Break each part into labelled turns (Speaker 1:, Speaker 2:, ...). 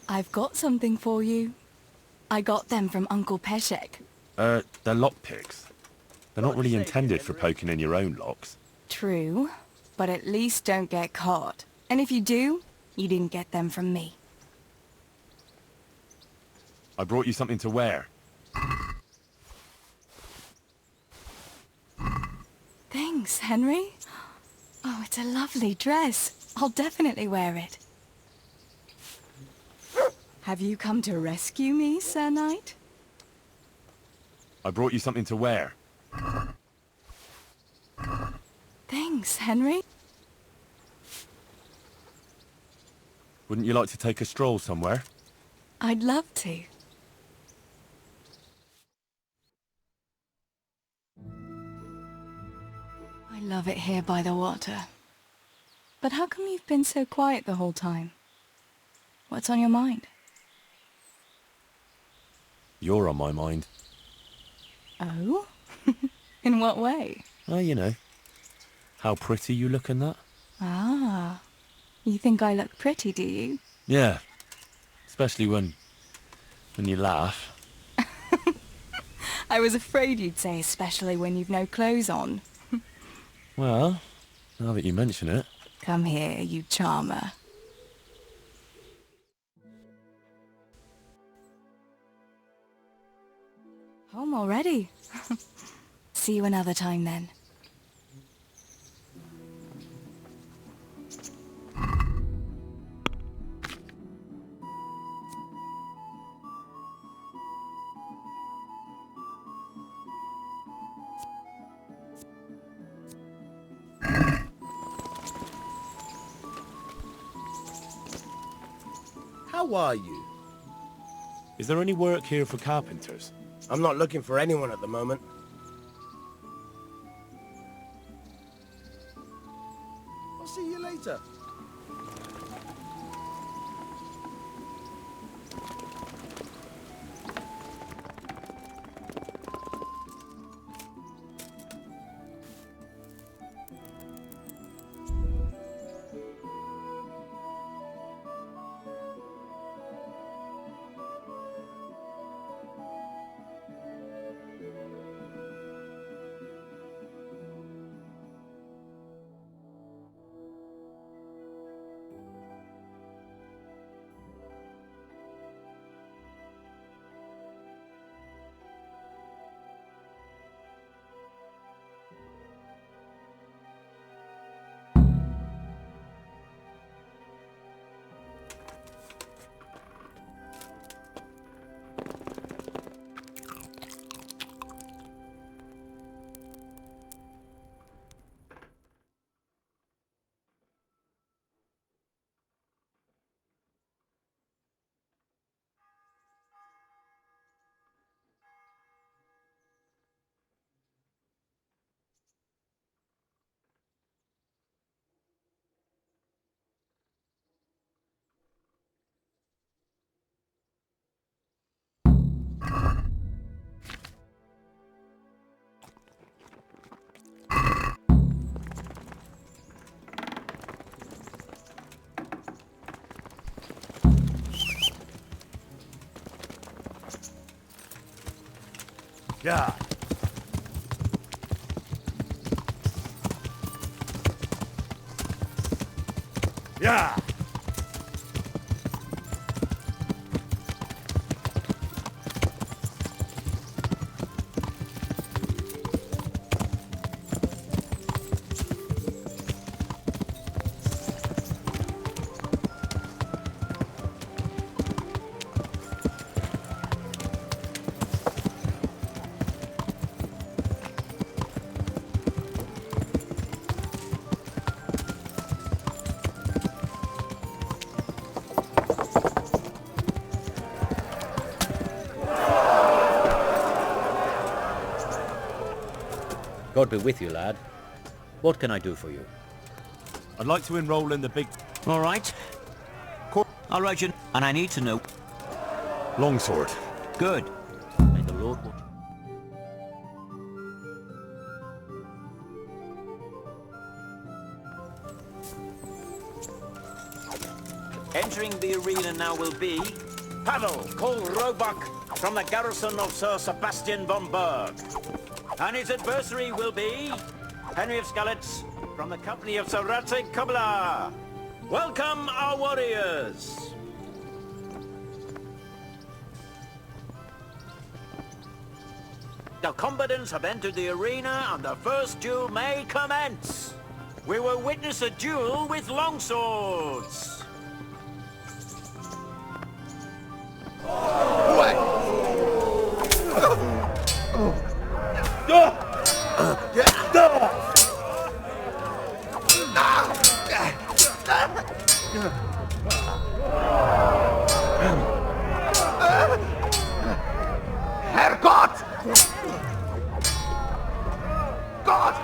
Speaker 1: I've got something for you. I got them from Uncle Peshek.
Speaker 2: They're lockpicks. They're not really intended for poking in your own locks.
Speaker 1: True, but at least don't get caught. And if you do, you didn't get them from me.
Speaker 2: I brought you something to wear.
Speaker 1: Thanks, Henry. Oh, it's a lovely dress. I'll definitely wear it. Have you come to rescue me, Sir Knight?
Speaker 2: I brought you something to wear.
Speaker 1: Thanks, Henry.
Speaker 2: Wouldn't you like to take a stroll somewhere?
Speaker 1: I'd love to. I love it here by the water. But how come you've been so quiet the whole time? What's on your mind?
Speaker 2: You're on my mind.
Speaker 1: Oh? In what way?
Speaker 2: Oh, you know. How pretty you look in that.
Speaker 1: Ah. You think I look pretty, do you?
Speaker 2: Yeah. Especially when you laugh.
Speaker 1: I was afraid you'd say especially when you've no clothes on.
Speaker 2: Well, now that you mention it.
Speaker 1: Come here, you charmer. Home already? See you another time then.
Speaker 3: How are you?
Speaker 2: Is there any work here for carpenters?
Speaker 3: I'm not looking for anyone at the moment. I'll see you later.
Speaker 2: Yeah. Yeah.
Speaker 4: God be with you, lad. What can I do for you?
Speaker 2: I'd like to enroll in the big...
Speaker 4: All right. I'll write you... And I need to know...
Speaker 2: Longsword.
Speaker 4: Good. May the Lord...
Speaker 5: Entering the arena now will be Pavel, called Roebuck, from the garrison of Sir Sebastian von Berg. And his adversary will be Henry of Skalitz, from the company of Sir Radzig Kobyla. Welcome, our warriors! The combatants have entered the arena, and the first duel may commence. We will witness a duel with longswords.
Speaker 3: Herrgott! Gott!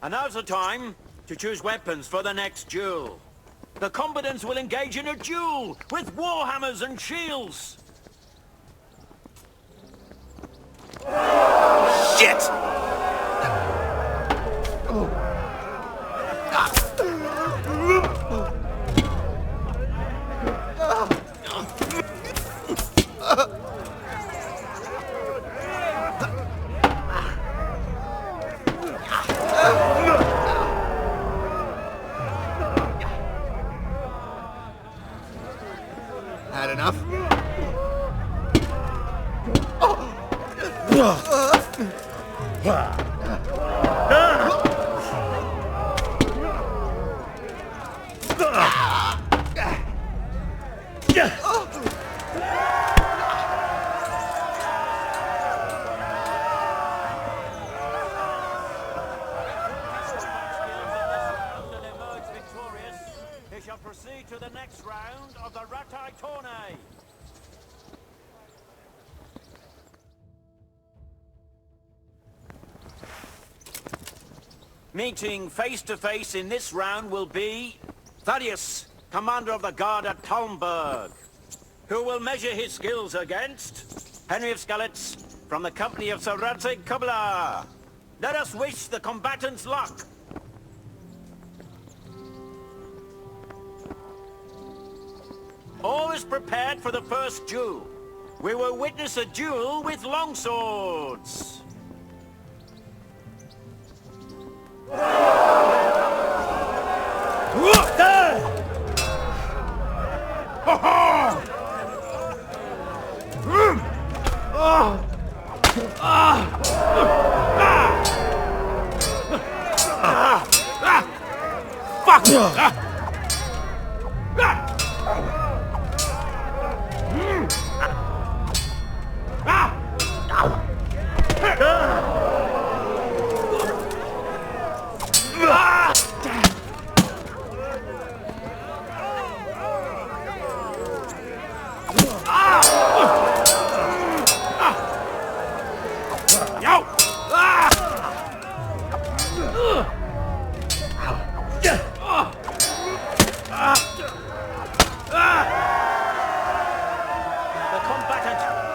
Speaker 5: And now's the time to choose weapons for the next duel. The combatants will engage in a duel with warhammers and shields.
Speaker 3: Shit! Had enough?
Speaker 5: Emerge victorious. They shall proceed to the next round of the Ratai Tourney. Meeting face to face in this round will be Thaddeus, commander of the guard at Talmberg, who will measure his skills against Henry of Skalitz from the company of Sir Radzig Kobyla. Let us wish the combatants luck. All is prepared for the first duel. We will witness a duel with longswords.
Speaker 3: Fuck!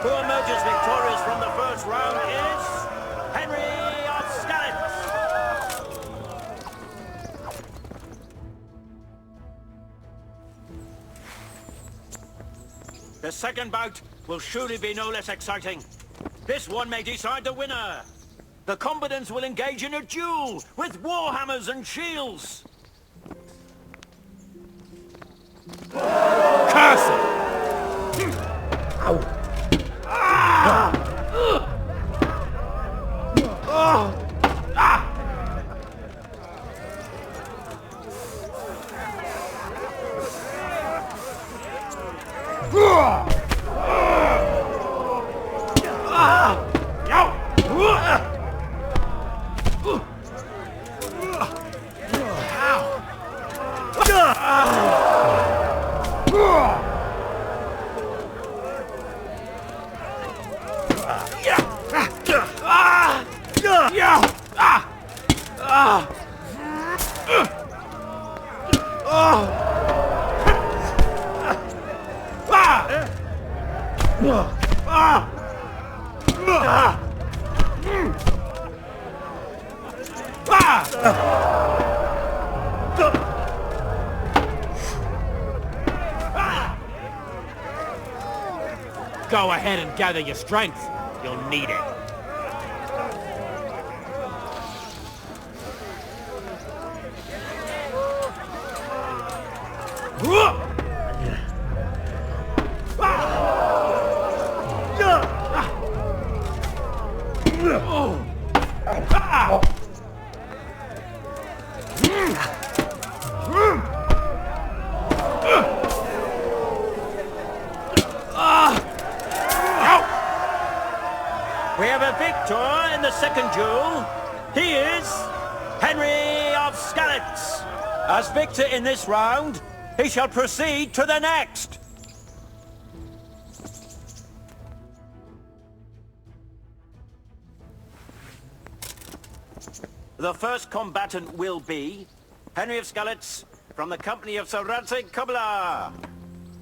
Speaker 5: Who emerges victorious from the first round is Henry of Skalitz. The second bout will surely be no less exciting. This one may decide the winner. The combatants will engage in a duel with warhammers and shields.
Speaker 3: Curse it! Go ahead and gather your strength. You'll need it.
Speaker 5: We have a victor in the second duel. He is Henry of Skalitz. As victor in this round, he shall proceed to the next. The first combatant will be Henry of Skalitz from the company of Sir Radzig Kobyla.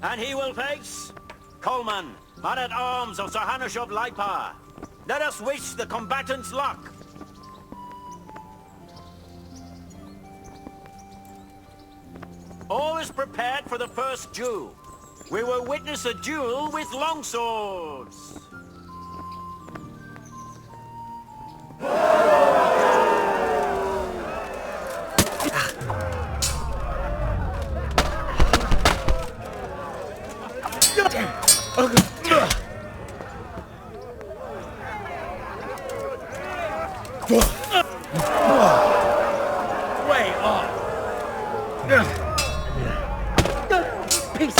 Speaker 5: And he will face Coleman, man-at-arms of Sir Hanush of Lipa. Let us wish the combatants luck. All is prepared for the first duel. We will witness a duel with longswords.
Speaker 3: Way off.
Speaker 4: Peace.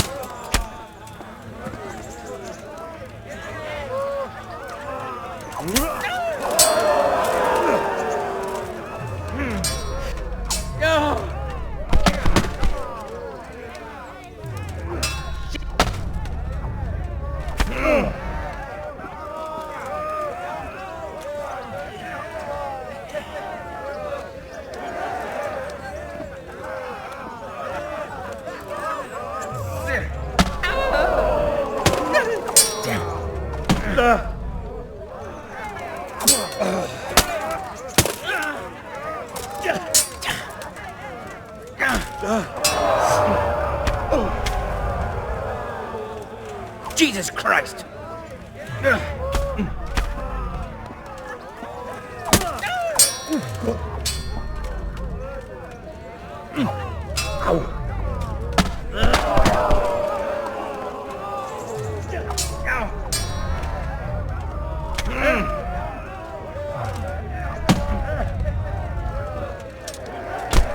Speaker 4: Jesus Christ!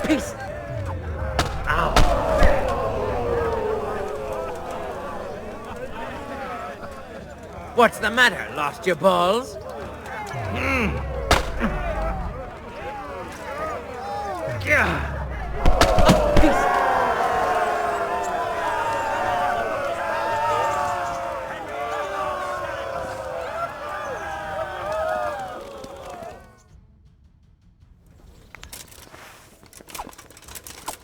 Speaker 4: Peace! What's the matter? Lost your balls?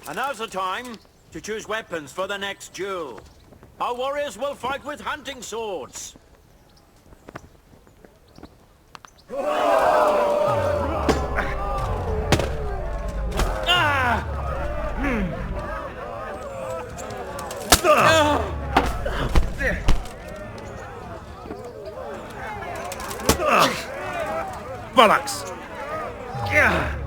Speaker 5: And now's the time to choose weapons for the next duel. Our warriors will fight with hunting swords.
Speaker 3: bollocks! Yeah.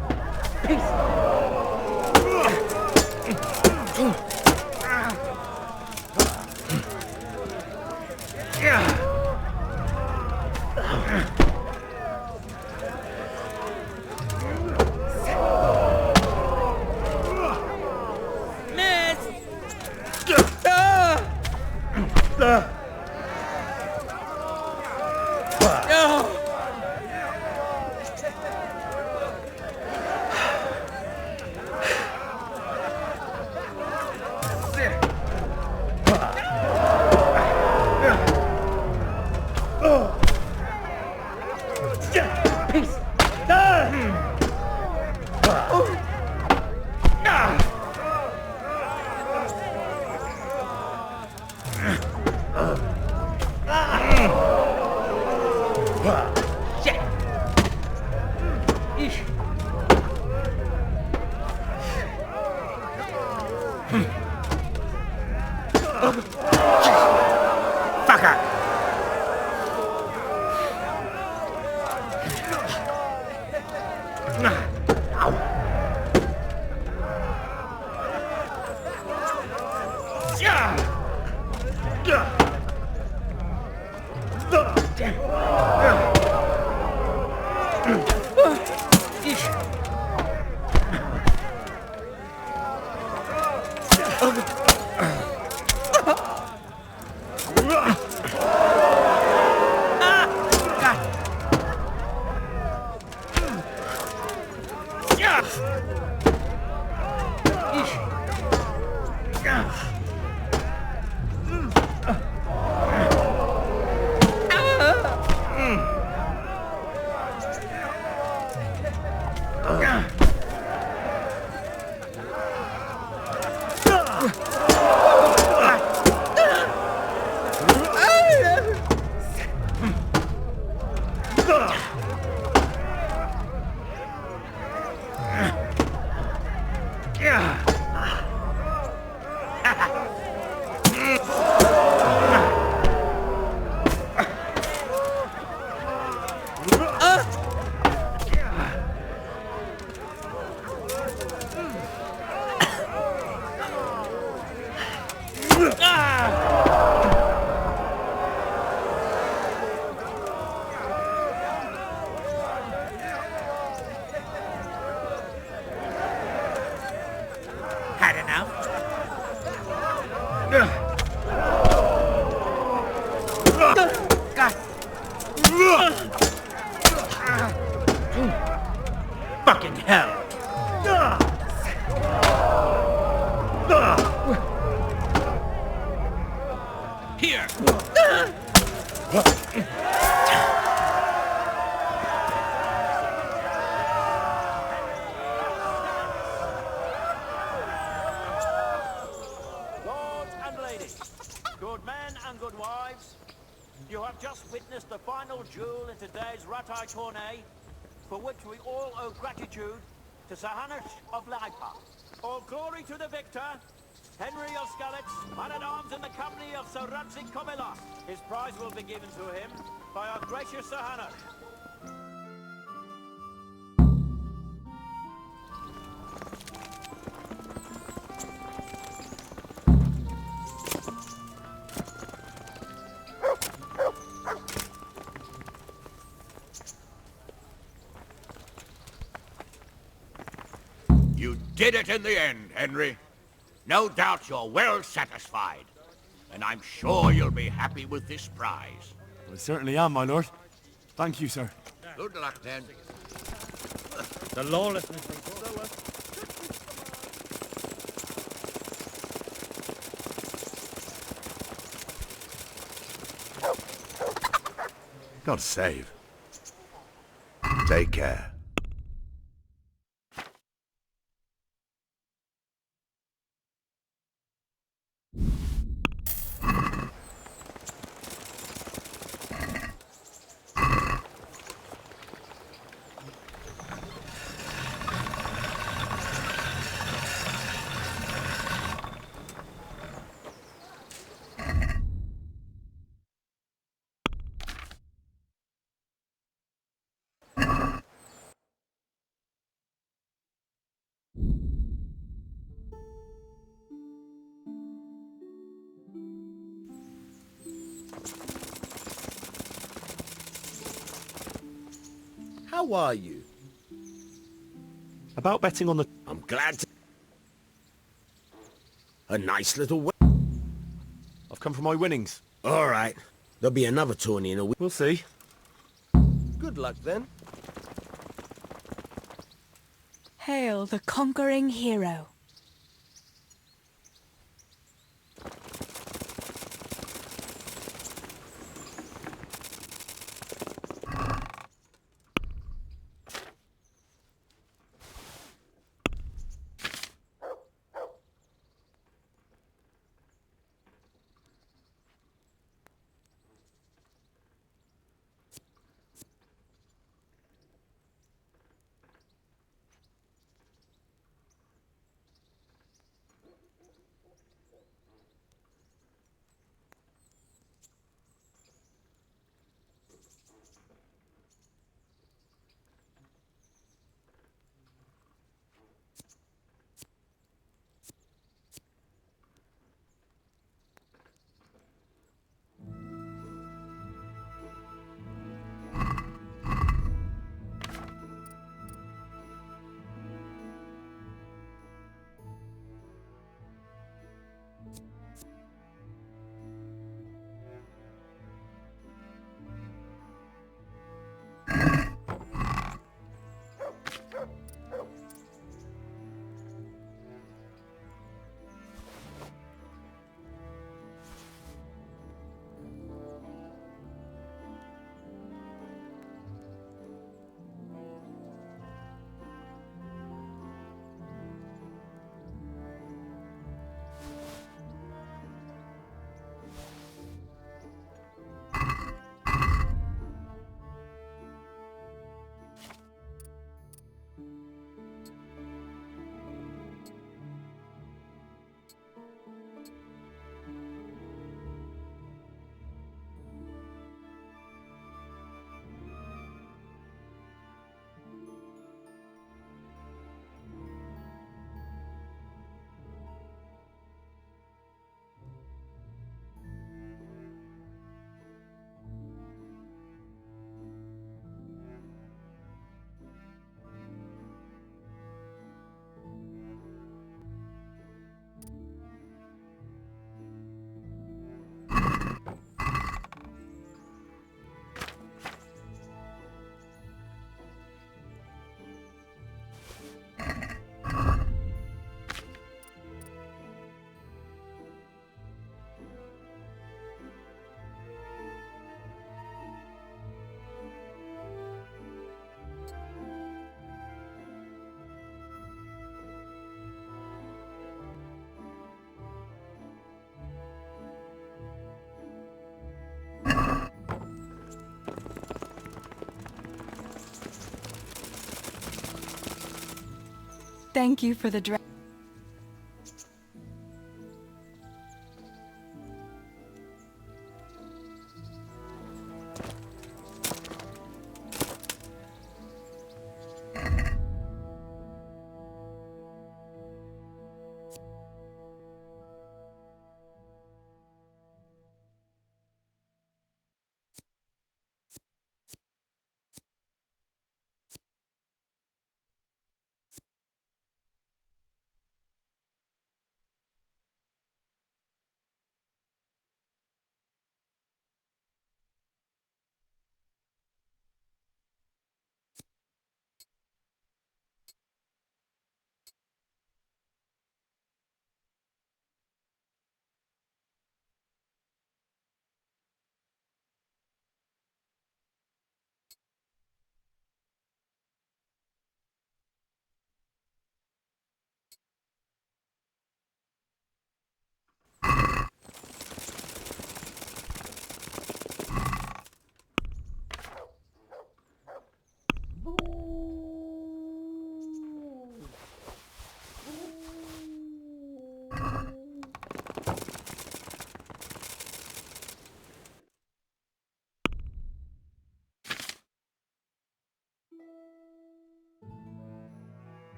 Speaker 5: Had enough? Fucking hell! Here! Lords and ladies, good men and good wives, you have just witnessed the final duel in today's Ratai tourney, for which we all owe gratitude to Sir Hanush of Laipa. All glory to the victor, Henry of Skalitz, man-at-arms in the company of Sir Radzik Komila. His prize will be given to him by our gracious Sir Hanush.
Speaker 6: You did it in the end, Henry. No doubt you're well satisfied. And I'm sure you'll be happy with this prize.
Speaker 2: I certainly am, my lord. Thank you, sir.
Speaker 6: Good luck, then.
Speaker 4: The lawlessness.
Speaker 6: God save. Take care.
Speaker 3: How are you?
Speaker 2: About betting on the...
Speaker 3: I'm glad to... A nice little...
Speaker 2: I've come for my winnings.
Speaker 3: All right. There'll be another tourney in a week.
Speaker 2: We'll see.
Speaker 3: Good luck, then.
Speaker 1: Hail the conquering hero. Thank you for the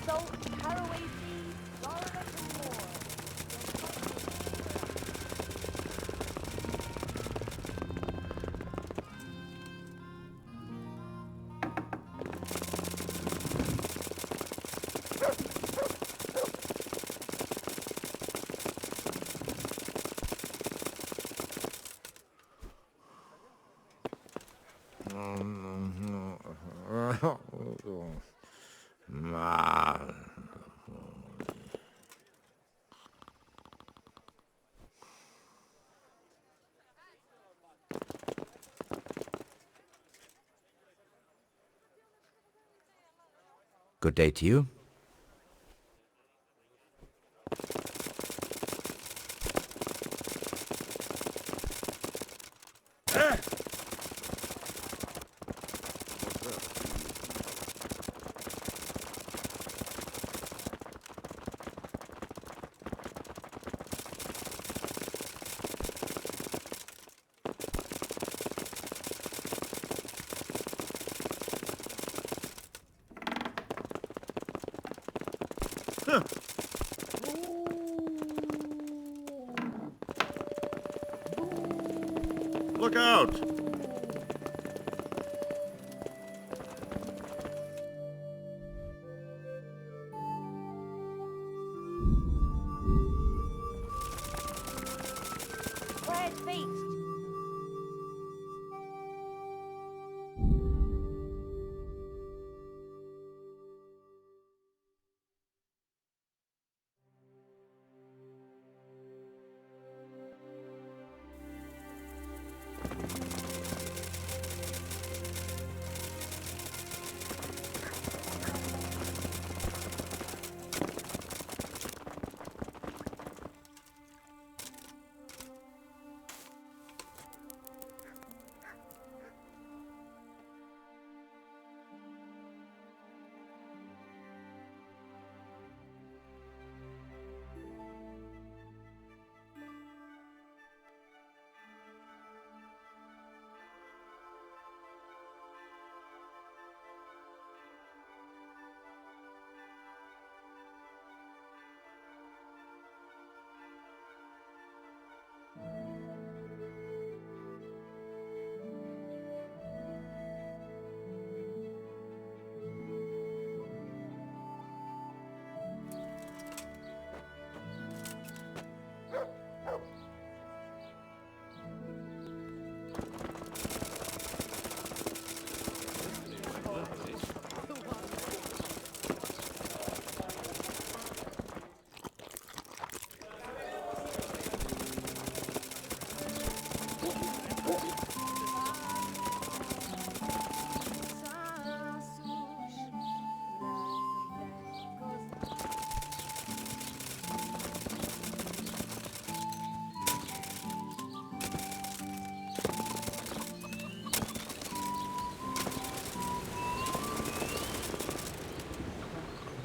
Speaker 7: Salt, caraway seeds, garlic, and more.
Speaker 8: Good day to you.
Speaker 6: Look out!
Speaker 7: Where's Feast?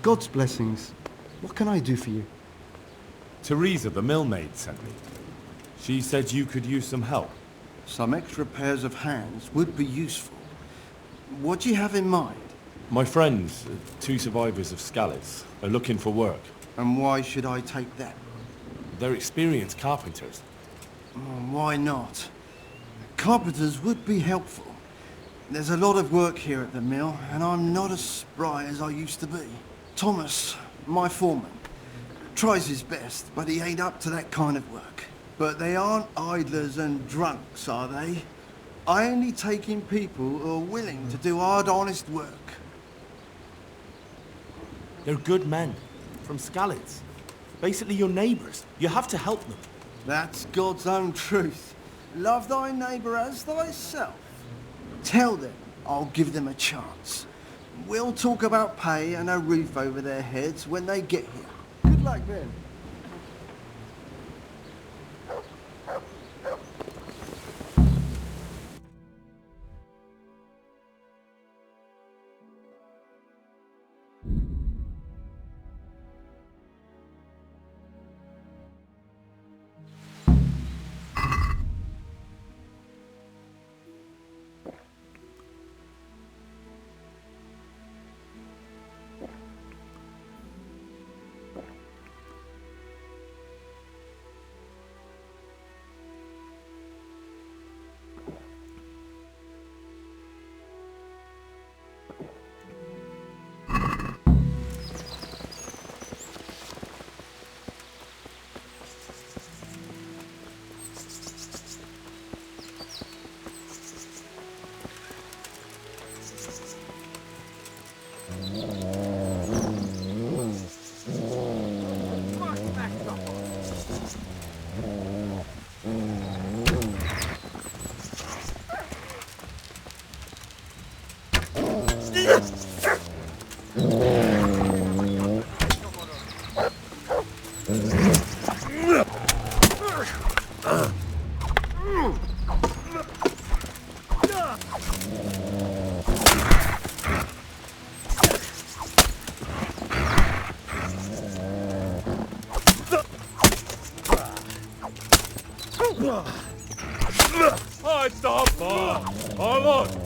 Speaker 9: God's blessings. What can I do for you?
Speaker 2: Teresa, the millmaid, sent me. She said you could use some help.
Speaker 9: Some extra pairs of hands would be useful. What do you have in mind?
Speaker 2: My friends, two survivors of Skalitz, are looking for work.
Speaker 9: And why should I take that?
Speaker 2: They're experienced carpenters.
Speaker 9: Oh, why not? Carpenters would be helpful. There's a lot of work here at the mill, and I'm not as spry as I used to be. Thomas, my foreman, tries his best, but he ain't up to that kind of work. But they aren't idlers and drunks, are they? I only take in people who are willing to do hard, honest work.
Speaker 2: They're good men, from Skalitz. Basically your neighbours. You have to help them.
Speaker 9: That's God's own truth. Love thy neighbour as thyself. Tell them I'll give them a chance. We'll talk about pay and a roof over their heads when they get here. Good luck then.
Speaker 6: Ai, tapa! Vamos!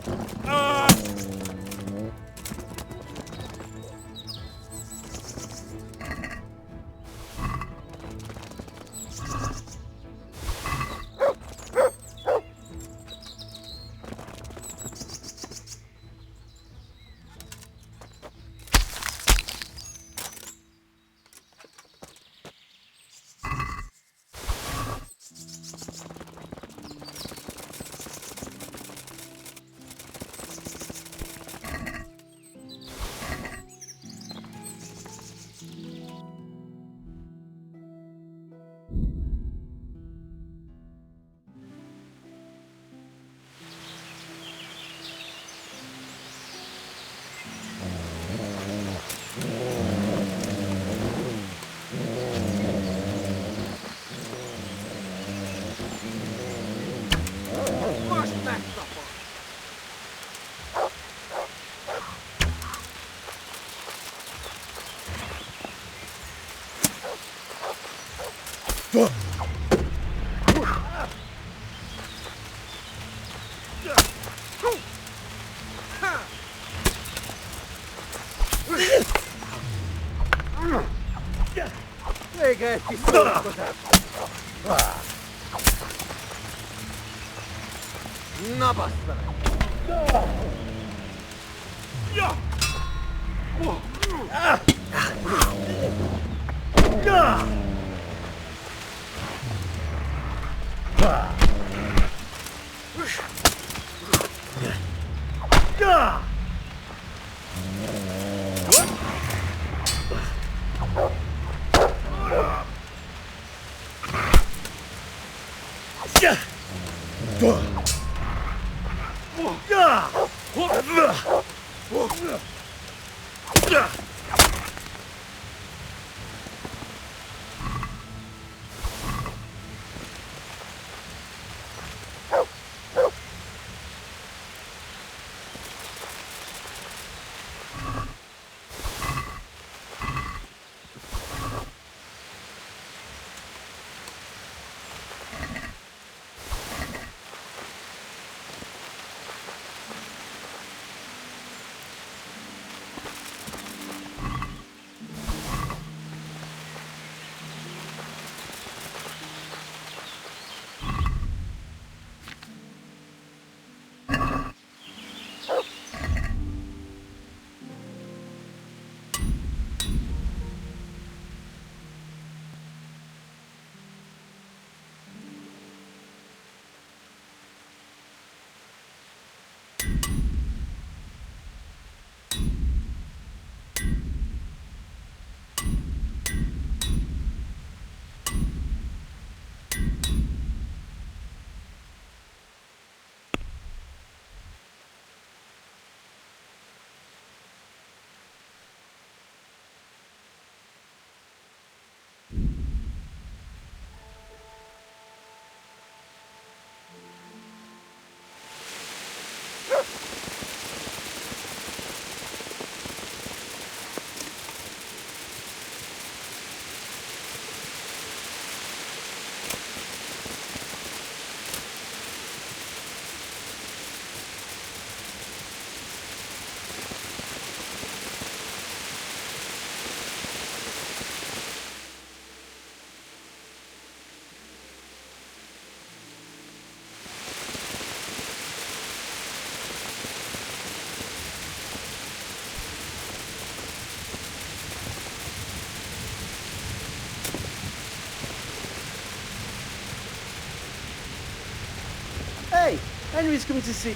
Speaker 10: Hey, Henry's coming to see...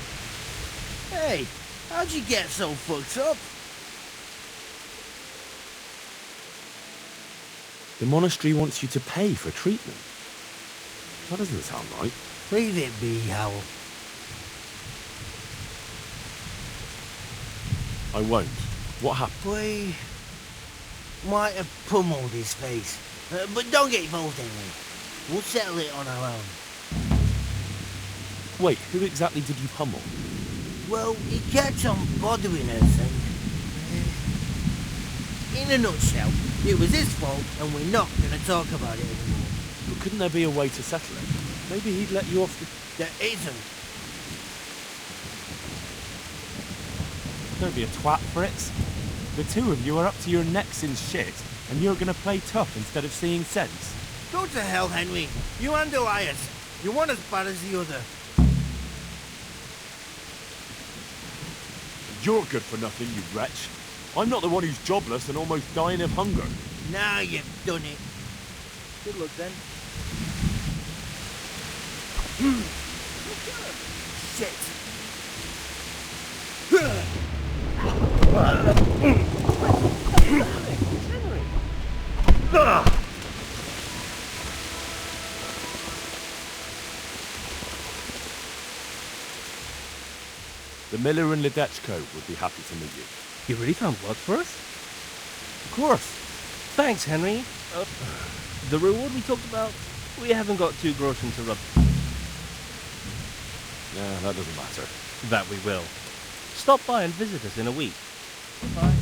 Speaker 10: Hey, how'd you get so fucked up?
Speaker 2: The monastery wants you to pay for treatment. That doesn't sound right.
Speaker 10: Leave it be, Howell.
Speaker 2: I won't. What happened?
Speaker 10: We might have pummeled his face. But don't get involved, Henry. We'll settle it on our own.
Speaker 2: Wait, who exactly did you pummel?
Speaker 10: Well, he kept on bothering us and... in a nutshell, it was his fault and we're not going to talk about it anymore.
Speaker 2: But couldn't there be a way to settle it? Maybe he'd let you off the...
Speaker 10: There isn't.
Speaker 2: Don't be a twat, Fritz. The two of you are up to your necks in shit, and you're gonna play tough instead of seeing sense.
Speaker 10: Go to hell, Henry. You and Elias. You're one as bad as the other.
Speaker 2: You're good for nothing, you wretch. I'm not the one who's jobless and almost dying of hunger.
Speaker 10: Now you've done it. Good luck then. Shit.
Speaker 2: The miller and Ledechko would be happy to meet you.
Speaker 11: You really found work for us?
Speaker 2: Of course.
Speaker 11: Thanks, Henry. The reward we talked about, we haven't got 2 groschen to rub.
Speaker 2: Yeah, that doesn't matter.
Speaker 11: That we will. Stop by and visit us in a week. Bye.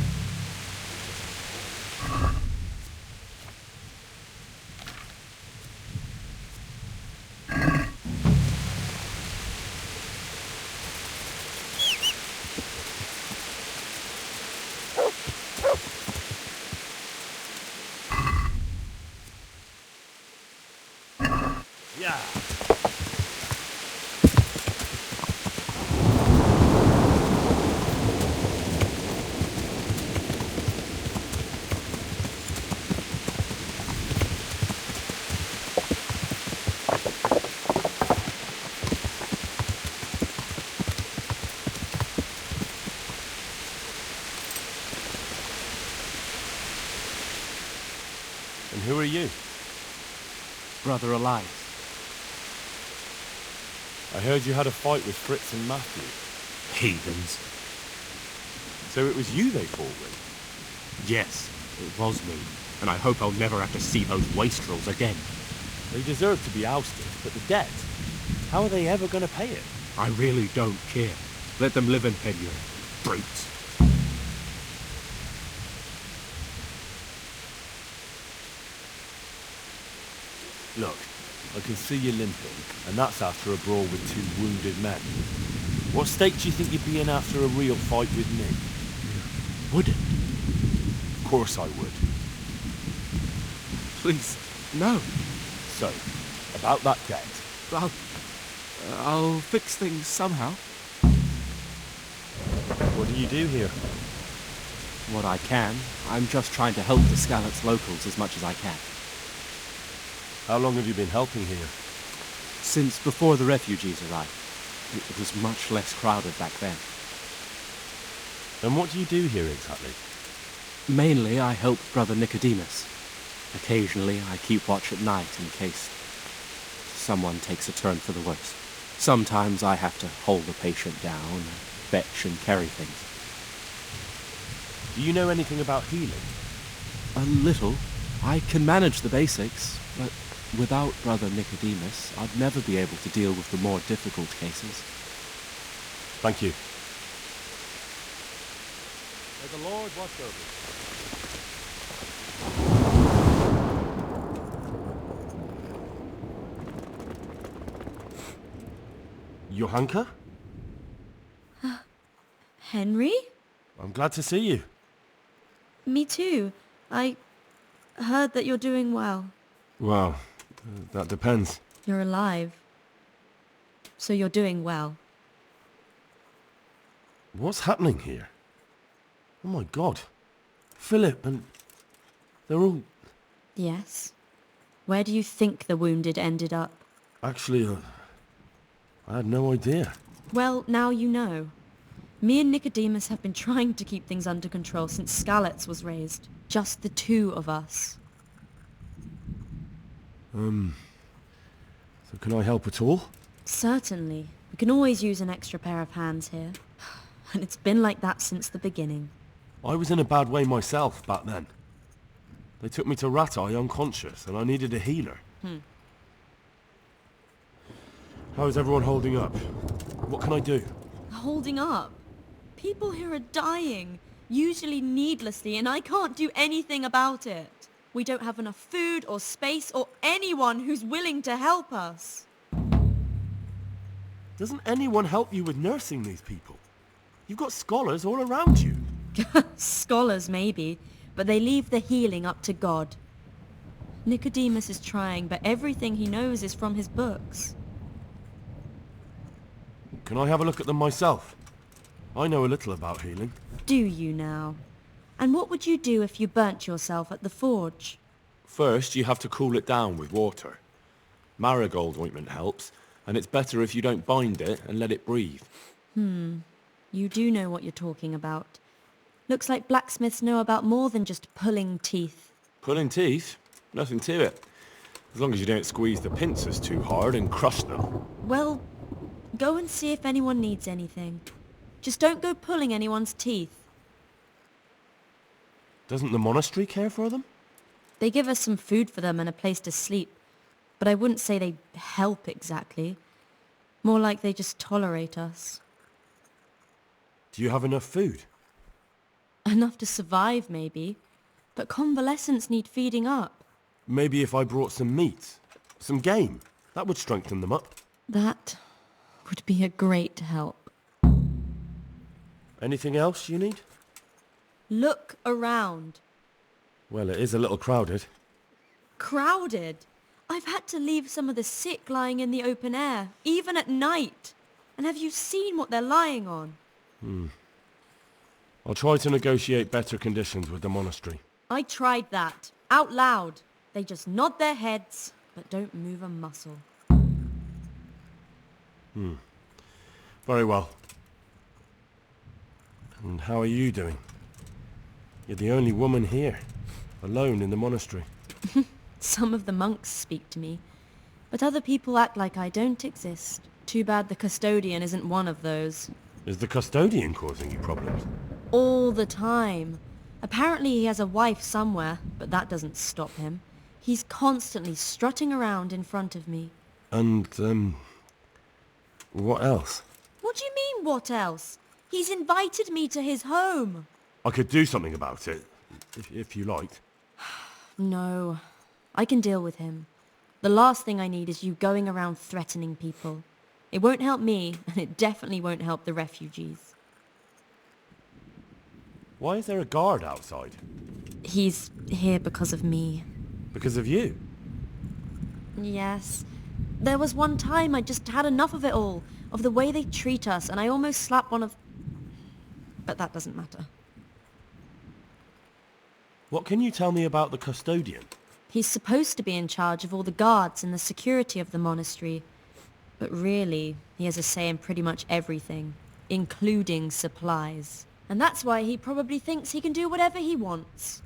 Speaker 2: Yeah. And who are you?
Speaker 11: Brother Elias.
Speaker 2: I heard you had a fight with Fritz and Matthew.
Speaker 12: Heathens.
Speaker 2: So it was you they fought with?
Speaker 12: Yes, it was me. And I hope I'll never have to see those wastrels again.
Speaker 2: They deserve to be ousted, but the debt, how are they ever going to pay it?
Speaker 12: I really don't care. Let them live in penury. Brutes.
Speaker 2: Look, I can see you limping, and that's after a brawl with 2 wounded men. What stake do you think you'd be in after a real fight with me?
Speaker 12: You wouldn't?
Speaker 2: Of course I would.
Speaker 12: Please, no.
Speaker 2: So, about that debt.
Speaker 12: I'll fix things somehow.
Speaker 2: What do you do here?
Speaker 12: What I can. I'm just trying to help the Skalitz locals as much as I can.
Speaker 2: How long have you been helping here?
Speaker 12: Since before the refugees arrived. It was much less crowded back then.
Speaker 2: And what do you do here exactly?
Speaker 12: Mainly, I help Brother Nicodemus. Occasionally, I keep watch at night in case someone takes a turn for the worse. Sometimes I have to hold the patient down, fetch and carry things.
Speaker 2: Do you know anything about healing?
Speaker 12: A little. I can manage the basics, but without Brother Nicodemus, I'd never be able to deal with the more difficult cases.
Speaker 2: Thank you.
Speaker 11: May the Lord watch over you.
Speaker 2: Johanka?
Speaker 13: Henry?
Speaker 2: I'm glad to see you.
Speaker 13: Me too. I heard that you're doing well.
Speaker 2: Well, that depends.
Speaker 13: You're alive. So you're doing well.
Speaker 2: What's happening here? Oh my god. Philip and... they're all...
Speaker 13: Yes. Where do you think the wounded ended up?
Speaker 2: Actually, I had no idea.
Speaker 13: Well, now you know. Me and Nicodemus have been trying to keep things under control since Skalitz was raised. Just the 2 of us.
Speaker 2: So can I help at all?
Speaker 13: Certainly. We can always use an extra pair of hands here. And it's been like that since the beginning.
Speaker 2: I was in a bad way myself back then. They took me to Ratai unconscious, and I needed a healer. How's everyone holding up? What can I do?
Speaker 13: Holding up? People here are dying, usually needlessly, and I can't do anything about it. We don't have enough food or space or anyone who's willing to help us.
Speaker 2: Doesn't anyone help you with nursing these people? You've got scholars all around you.
Speaker 13: Scholars, maybe, but they leave the healing up to God. Nicodemus is trying, but everything he knows is from his books.
Speaker 2: Can I have a look at them myself? I know a little about healing.
Speaker 13: Do you now? And what would you do if you burnt yourself at the forge?
Speaker 2: First, you have to cool it down with water. Marigold ointment helps, and it's better if you don't bind it and let it breathe.
Speaker 13: You do know what you're talking about. Looks like blacksmiths know about more than just pulling teeth.
Speaker 2: Pulling teeth? Nothing to it. As long as you don't squeeze the pincers too hard and crush them.
Speaker 13: Well, go and see if anyone needs anything. Just don't go pulling anyone's teeth.
Speaker 2: Doesn't the monastery care for them?
Speaker 13: They give us some food for them and a place to sleep, but I wouldn't say they help exactly. More like they just tolerate us.
Speaker 2: Do you have enough food?
Speaker 13: Enough to survive, maybe. But convalescents need feeding up.
Speaker 2: Maybe if I brought some meat, some game, that would strengthen them up.
Speaker 13: That would be a great help.
Speaker 2: Anything else you need?
Speaker 13: Look around.
Speaker 2: Well, it is a little crowded.
Speaker 13: Crowded? I've had to leave some of the sick lying in the open air, even at night. And have you seen what they're lying on?
Speaker 2: I'll try to negotiate better conditions with the monastery.
Speaker 13: I tried that, out loud. They just nod their heads, but don't move a muscle.
Speaker 2: Very well. And how are you doing? You're the only woman here, alone in the monastery.
Speaker 13: Some of the monks speak to me, but other people act like I don't exist. Too bad the custodian isn't one of those.
Speaker 2: Is the custodian causing you problems?
Speaker 13: All the time. Apparently he has a wife somewhere, but that doesn't stop him. He's constantly strutting around in front of me.
Speaker 2: And, what else?
Speaker 13: What do you mean, what else? He's invited me to his home.
Speaker 2: I could do something about it, if you liked.
Speaker 13: No, I can deal with him. The last thing I need is you going around threatening people. It won't help me, and it definitely won't help the refugees.
Speaker 2: Why is there a guard outside?
Speaker 13: He's here because of me.
Speaker 2: Because of you?
Speaker 13: Yes. There was one time I just had enough of it all, of the way they treat us, and I almost slapped one of... But that doesn't matter.
Speaker 2: What can you tell me about the custodian?
Speaker 13: He's supposed to be in charge of all the guards and the security of the monastery. But really, he has a say in pretty much everything, including supplies. And that's why he probably thinks he can do whatever he wants.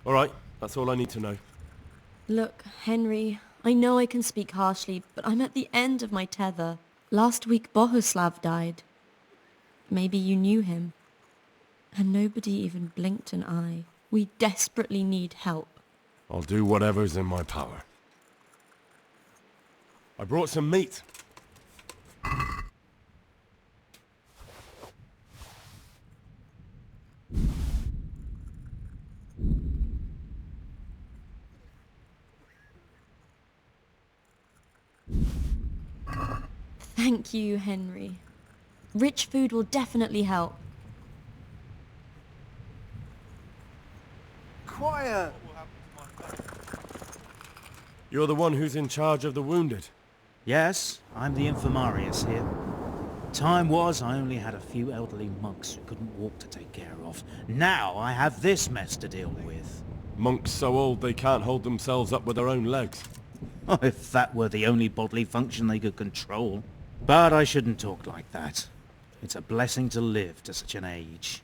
Speaker 2: All right, that's all I need to know.
Speaker 13: Look, Henry, I know I can speak harshly, but I'm at the end of my tether. Last week Bohuslav died. Maybe you knew him. And nobody even blinked an eye. We desperately need help.
Speaker 2: I'll do whatever's in my power. I brought some meat.
Speaker 13: Thank you, Henry. Rich food will definitely help.
Speaker 9: Quiet!
Speaker 2: You're the one who's in charge of the wounded.
Speaker 5: Yes, I'm the infirmarius here. Time was I only had a few elderly monks who couldn't walk to take care of. Now I have this mess to deal with.
Speaker 2: Monks so old they can't hold themselves up with their own legs.
Speaker 5: Oh, if that were the only bodily function they could control. But I shouldn't talk like that. It's a blessing to live to such an age.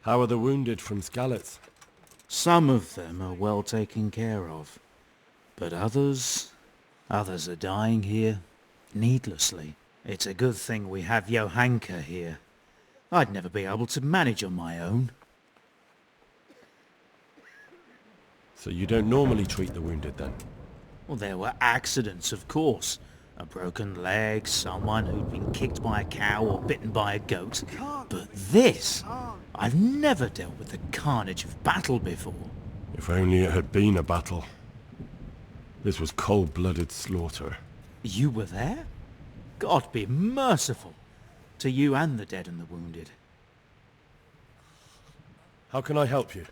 Speaker 2: How are the wounded from Skalitz?
Speaker 5: Some of them are well taken care of. But others are dying here, needlessly. It's a good thing we have Johanka here. I'd never be able to manage on my own.
Speaker 2: So you don't normally treat the wounded then?
Speaker 5: Well, there were accidents, of course. A broken leg, someone who'd been kicked by a cow or bitten by a goat. But this, I've never dealt with the carnage of battle before.
Speaker 2: If only it had been a battle. This was cold-blooded slaughter.
Speaker 5: You were there? God be merciful to you and the dead and the wounded.
Speaker 2: How can I help you?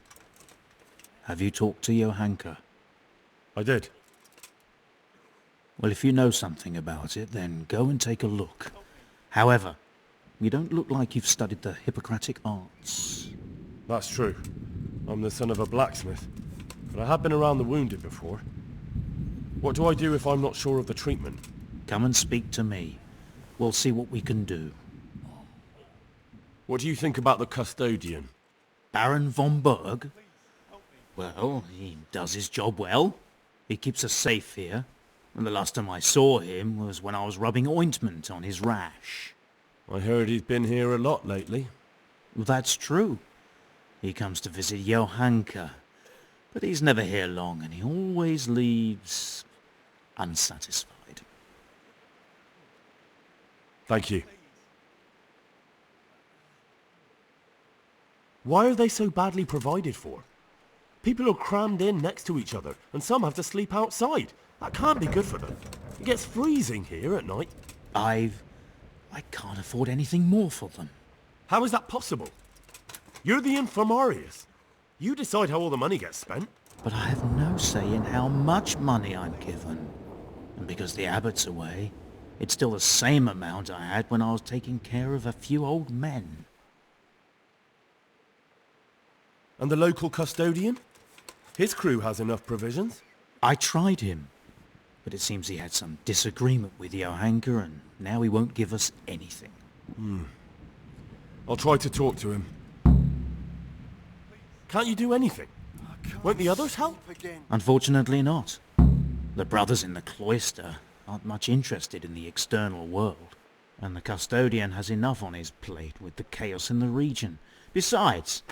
Speaker 5: Have you talked to Johanka?
Speaker 2: I did.
Speaker 5: Well, if you know something about it, then go and take a look. However, you don't look like you've studied the Hippocratic arts.
Speaker 2: That's true. I'm the son of a blacksmith, but I have been around the wounded before. What do I do if I'm not sure of the treatment?
Speaker 5: Come and speak to me. We'll see what we can do.
Speaker 2: What do you think about the custodian?
Speaker 5: Baron von Berg? Well, he does his job well. He keeps us safe here. And the last time I saw him was when I was rubbing ointment on his rash.
Speaker 2: I heard he's been here a lot lately.
Speaker 5: Well, that's true. He comes to visit Johanka. But he's never here long, and he always leaves unsatisfied.
Speaker 2: Thank you. Why are they so badly provided for? People are crammed in next to each other, and some have to sleep outside. That can't be good for them. It gets freezing here at night.
Speaker 5: I can't afford anything more for them.
Speaker 2: How is that possible? You're the infirmarius. You decide how all the money gets spent.
Speaker 5: But I have no say in how much money I'm given. And because the abbot's away, it's still the same amount I had when I was taking care of a few old men.
Speaker 2: And the local custodian? His crew has enough provisions.
Speaker 5: I tried him, but it seems he had some disagreement with Johanka, and now he won't give us anything.
Speaker 2: I'll try to talk to him. Can't you do anything? Won't the others help?
Speaker 5: Unfortunately not. The brothers in the cloister aren't much interested in the external world, and the custodian has enough on his plate with the chaos in the region. Besides,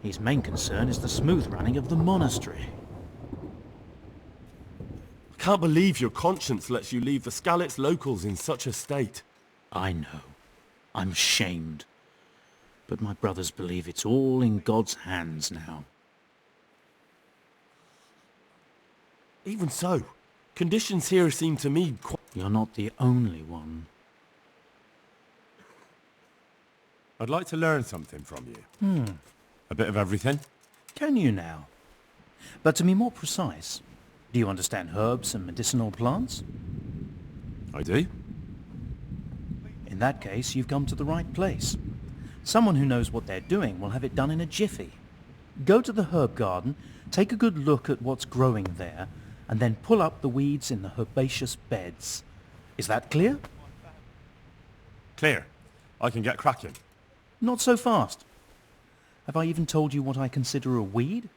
Speaker 5: his main concern is the smooth running of the monastery.
Speaker 2: I can't believe your conscience lets you leave the Skalitz locals in such a state.
Speaker 5: I know. I'm ashamed. But my brothers believe it's all in God's hands now.
Speaker 2: Even so, conditions here seem to me quite...
Speaker 5: You're not the only one.
Speaker 14: I'd like to learn something from you. A bit of everything.
Speaker 5: Can you now? But to be more precise, do you understand herbs and medicinal plants?
Speaker 14: I do.
Speaker 5: In that case, you've come to the right place. Someone who knows what they're doing will have it done in a jiffy. Go to the herb garden, take a good look at what's growing there, and then pull up the weeds in the herbaceous beds. Is that clear?
Speaker 14: Clear. I can get cracking.
Speaker 5: Not so fast. Have I even told you what I consider a weed?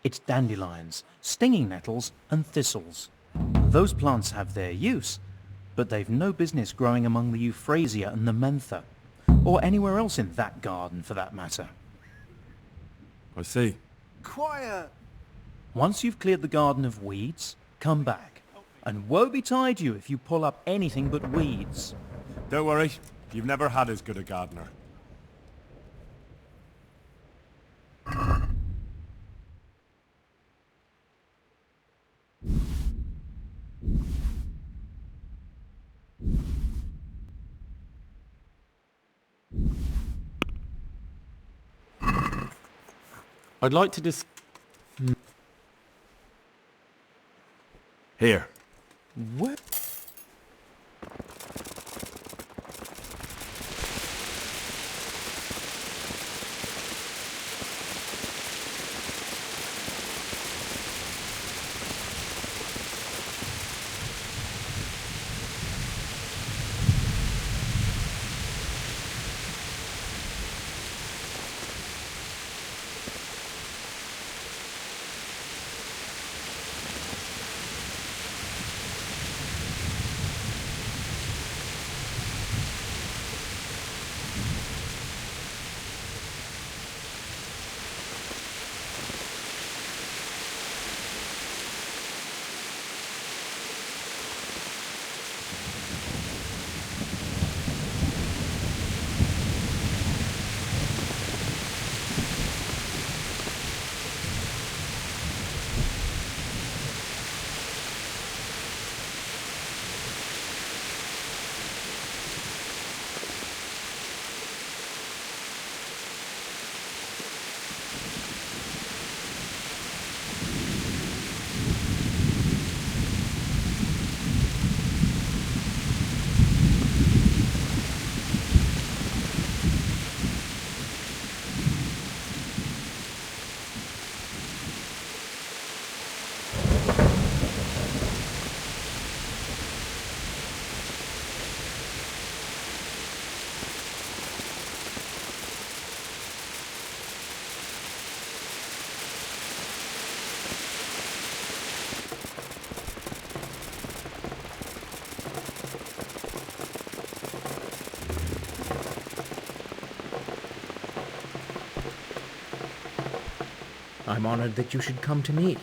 Speaker 5: It's dandelions, stinging nettles, and thistles. Those plants have their use, but they've no business growing among the euphrasia and the mentha, or anywhere else in that garden for that matter.
Speaker 14: I see.
Speaker 9: Quiet!
Speaker 5: Once you've cleared the garden of weeds, come back. And woe betide you if you pull up anything but weeds.
Speaker 14: Don't worry. You've never had as good a gardener.
Speaker 2: I'd like to Here.
Speaker 5: What?
Speaker 15: I'm honored that you should come to me.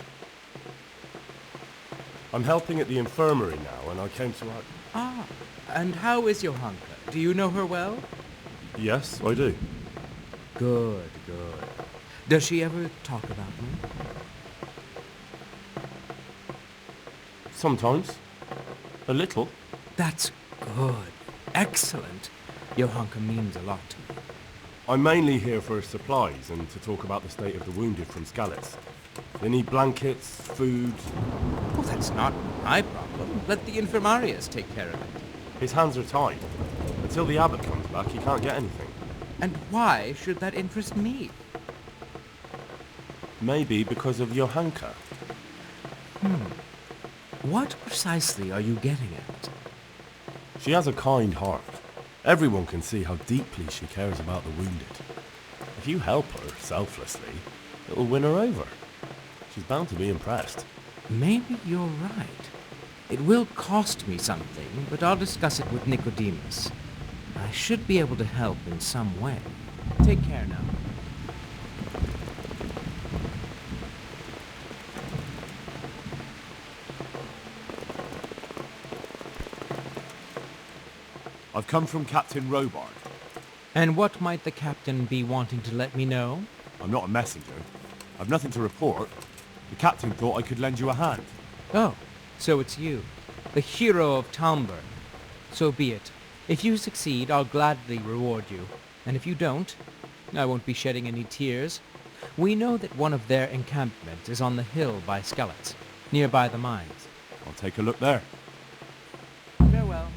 Speaker 14: I'm helping at the infirmary now, and I came to...
Speaker 15: Ah, and how is Johanka? Do you know her well?
Speaker 14: Yes, I do.
Speaker 15: Good, good. Does she ever talk about me?
Speaker 14: Sometimes. A little.
Speaker 15: That's good. Excellent. Johanka means a lot to me.
Speaker 14: I'm mainly here for supplies and to talk about the state of the wounded from Skalitz. They need blankets, food...
Speaker 15: Well, that's not my problem. Let the infirmarius take care of it.
Speaker 14: His hands are tied. Until the abbot comes back, he can't get anything.
Speaker 15: And why should that interest me?
Speaker 14: Maybe because of Johanka.
Speaker 15: What precisely are you getting at?
Speaker 14: She has a kind heart. Everyone can see how deeply she cares about the wounded. If you help her selflessly, it'll win her over. She's bound to be impressed.
Speaker 15: Maybe you're right. It will cost me something, but I'll discuss it with Nicodemus. I should be able to help in some way. Take care now.
Speaker 14: I've come from Captain Robard.
Speaker 15: And what might the captain be wanting to let me know?
Speaker 14: I'm not a messenger. I've nothing to report. The captain thought I could lend you a hand.
Speaker 15: Oh, so it's you. The hero of Talmberg. So be it. If you succeed, I'll gladly reward you. And if you don't, I won't be shedding any tears. We know that one of their encampments is on the hill by Skalitz, nearby the mines.
Speaker 14: I'll take a look there.
Speaker 15: Farewell.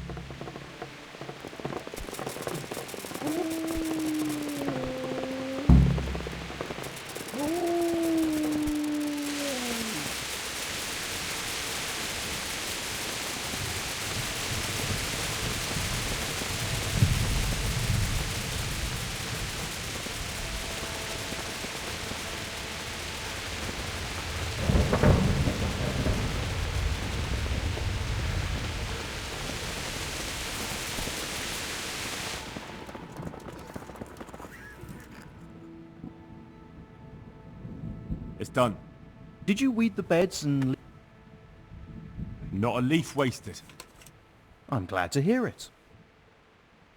Speaker 14: It's done.
Speaker 10: Did you weed the beds and...
Speaker 14: Not a leaf wasted.
Speaker 10: I'm glad to hear it.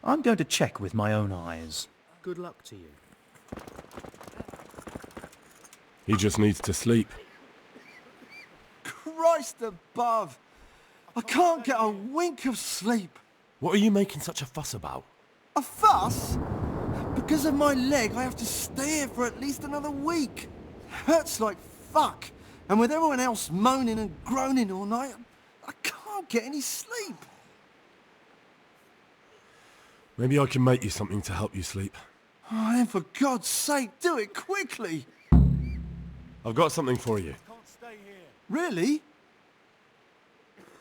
Speaker 10: I'm going to check with my own eyes.
Speaker 15: Good luck to you.
Speaker 14: He just needs to sleep.
Speaker 9: Christ above! I can't get a wink of sleep.
Speaker 14: What are you making such a fuss about?
Speaker 9: A fuss? Because of my leg, I have to stay here for at least another week. Hurts like fuck. And with everyone else moaning and groaning all night, I can't get any sleep.
Speaker 14: Maybe I can make you something to help you sleep.
Speaker 9: Oh, then for God's sake, do it quickly.
Speaker 14: I've got something for you.
Speaker 9: Really?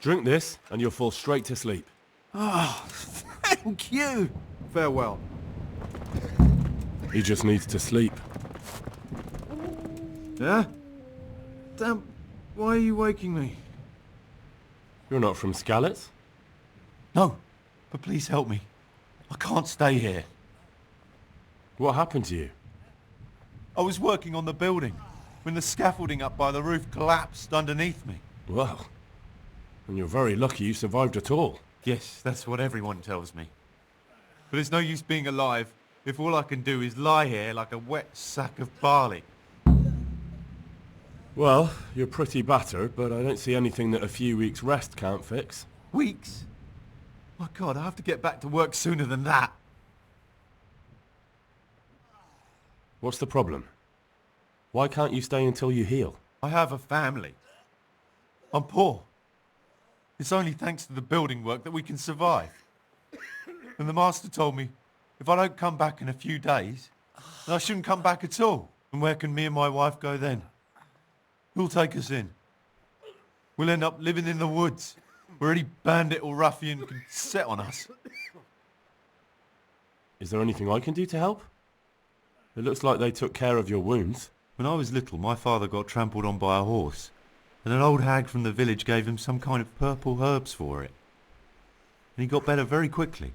Speaker 14: Drink this and you'll fall straight to sleep.
Speaker 9: Oh, thank you.
Speaker 10: Farewell.
Speaker 14: He just needs to sleep.
Speaker 9: Yeah? Damn, why are you waking me?
Speaker 14: You're not from Skalitz?
Speaker 9: No, but please help me. I can't stay here.
Speaker 14: What happened to you?
Speaker 9: I was working on the building when the scaffolding up by the roof collapsed underneath me.
Speaker 14: Well, and you're very lucky you survived at all.
Speaker 9: Yes, that's what everyone tells me. But there's no use being alive if all I can do is lie here like a wet sack of barley.
Speaker 14: Well, you're pretty battered, but I don't see anything that a few weeks' rest can't fix.
Speaker 9: Weeks? My God, I have to get back to work sooner than that.
Speaker 14: What's the problem? Why can't you stay until you heal?
Speaker 9: I have a family. I'm poor. It's only thanks to the building work that we can survive. And the master told me, if I don't come back in a few days, then I shouldn't come back at all. And where can me and my wife go then? Who'll take us in? We'll end up living in the woods, where any bandit or ruffian can set on us.
Speaker 14: Is there anything I can do to help? It looks like they took care of your wounds.
Speaker 9: When I was little, my father got trampled on by a horse, and an old hag from the village gave him some kind of purple herbs for it. And he got better very quickly.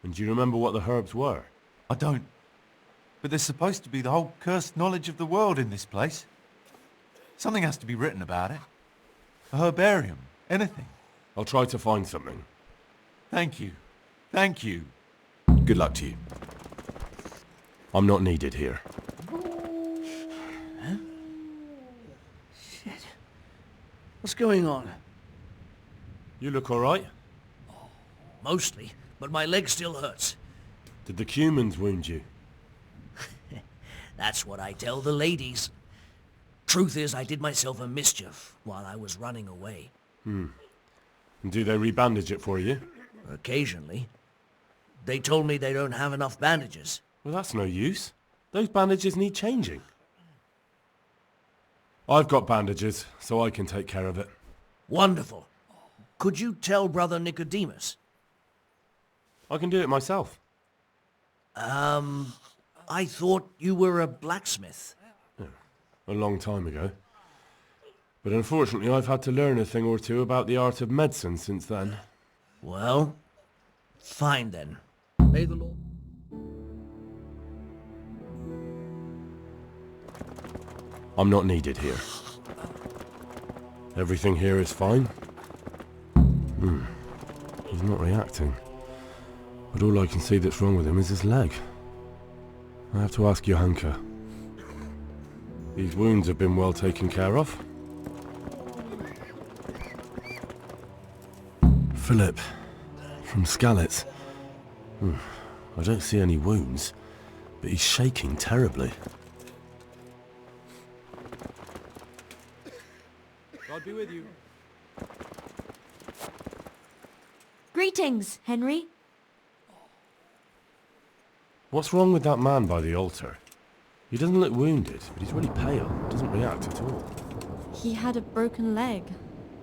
Speaker 14: And do you remember what the herbs were?
Speaker 9: I don't. But there's supposed to be the whole cursed knowledge of the world in this place.
Speaker 16: Something has to be written about it. A herbarium. Anything.
Speaker 14: I'll try to find something.
Speaker 16: Thank you. Thank you.
Speaker 14: Good luck to you. I'm not needed here.
Speaker 10: Huh? Shit. What's going on?
Speaker 14: You look alright?
Speaker 10: Mostly, but my leg still hurts.
Speaker 14: Did the humans wound you?
Speaker 10: That's what I tell the ladies. Truth is, I did myself a mischief while I was running away.
Speaker 14: And do they rebandage it for you?
Speaker 10: Occasionally. They told me they don't have enough bandages.
Speaker 14: Well, that's no use. Those bandages need changing. I've got bandages, so I can take care of it.
Speaker 10: Wonderful. Could you tell Brother Nicodemus?
Speaker 14: I can do it myself.
Speaker 10: I thought you were a blacksmith.
Speaker 14: A long time ago. But unfortunately, I've had to learn a thing or two about the art of medicine since then.
Speaker 10: Well, fine then. May the Lord...
Speaker 14: I'm not needed here. Everything here is fine. He's not reacting. But all I can see that's wrong with him is his leg. I have to ask Johanka. These wounds have been well taken care of. Philip, from Skalitz. I don't see any wounds, but he's shaking terribly.
Speaker 15: God be with you.
Speaker 13: Greetings, Henry.
Speaker 14: What's wrong with that man by the altar? He doesn't look wounded, but he's really pale. Doesn't react at all.
Speaker 13: He had a broken leg.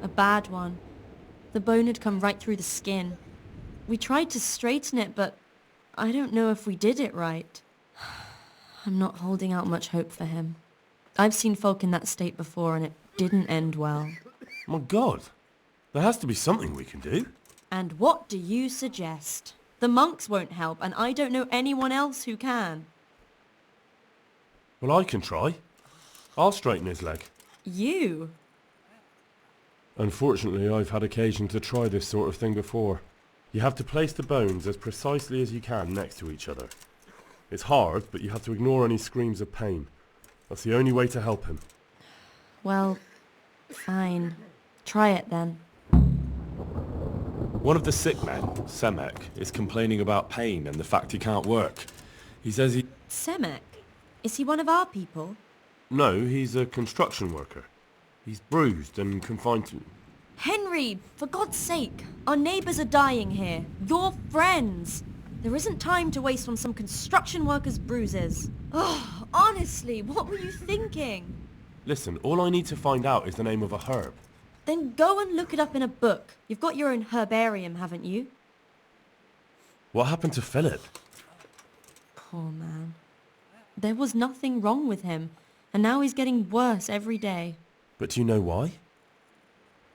Speaker 13: A bad one. The bone had come right through the skin. We tried to straighten it, but I don't know if we did it right. I'm not holding out much hope for him. I've seen folk in that state before, and it didn't end well.
Speaker 14: My God! There has to be something we can do.
Speaker 13: And what do you suggest? The monks won't help, and I don't know anyone else who can.
Speaker 14: Well, I can try. I'll straighten his leg.
Speaker 13: You?
Speaker 14: Unfortunately, I've had occasion to try this sort of thing before. You have to place the bones as precisely as you can next to each other. It's hard, but you have to ignore any screams of pain. That's the only way to help him.
Speaker 13: Well, fine. Try it then.
Speaker 14: One of the sick men, Semek, is complaining about pain and the fact he can't work. He says he...
Speaker 13: Semek? Is he one of our people?
Speaker 14: No, he's a construction worker. He's bruised and confined to...
Speaker 13: Henry, for God's sake! Our neighbours are dying here. You're friends! There isn't time to waste on some construction worker's bruises. Oh, honestly, what were you thinking?
Speaker 14: Listen, all I need to find out is the name of a herb.
Speaker 13: Then go and look it up in a book. You've got your own herbarium, haven't you?
Speaker 14: What happened to Philip?
Speaker 13: Poor man. There was nothing wrong with him, and now he's getting worse every day.
Speaker 14: But do you know why?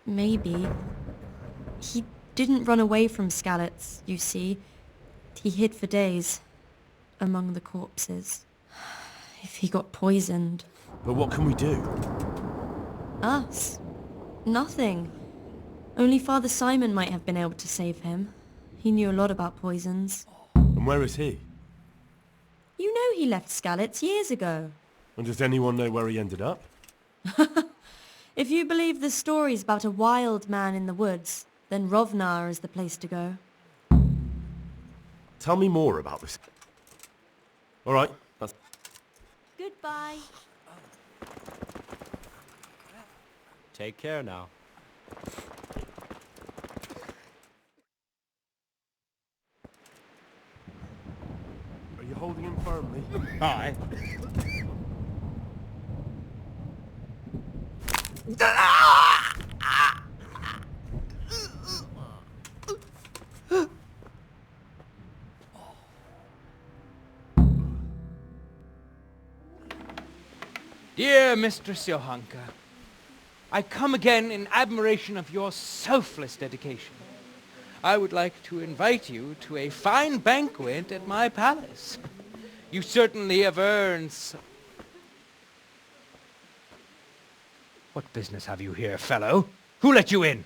Speaker 13: Maybe. He didn't run away from Skalitz, you see. He hid for days, among the corpses. If he got poisoned...
Speaker 14: But what can we do?
Speaker 13: Us? Nothing. Only Father Simon might have been able to save him. He knew a lot about poisons.
Speaker 14: And where is he?
Speaker 13: You know he left Skalitz years ago.
Speaker 14: And does anyone know where he ended up?
Speaker 13: If you believe the stories about a wild man in the woods, then Rovnar is the place to go.
Speaker 14: Tell me more about this. All right. That's...
Speaker 13: Goodbye.
Speaker 12: Take care now.
Speaker 14: Are you holding him firmly?
Speaker 6: Aye.
Speaker 15: Dear Mistress Johanka, I come again in admiration of your selfless dedication. I would like to invite you to a fine banquet at my palace. You certainly have earned What business have you here, fellow? Who let you in?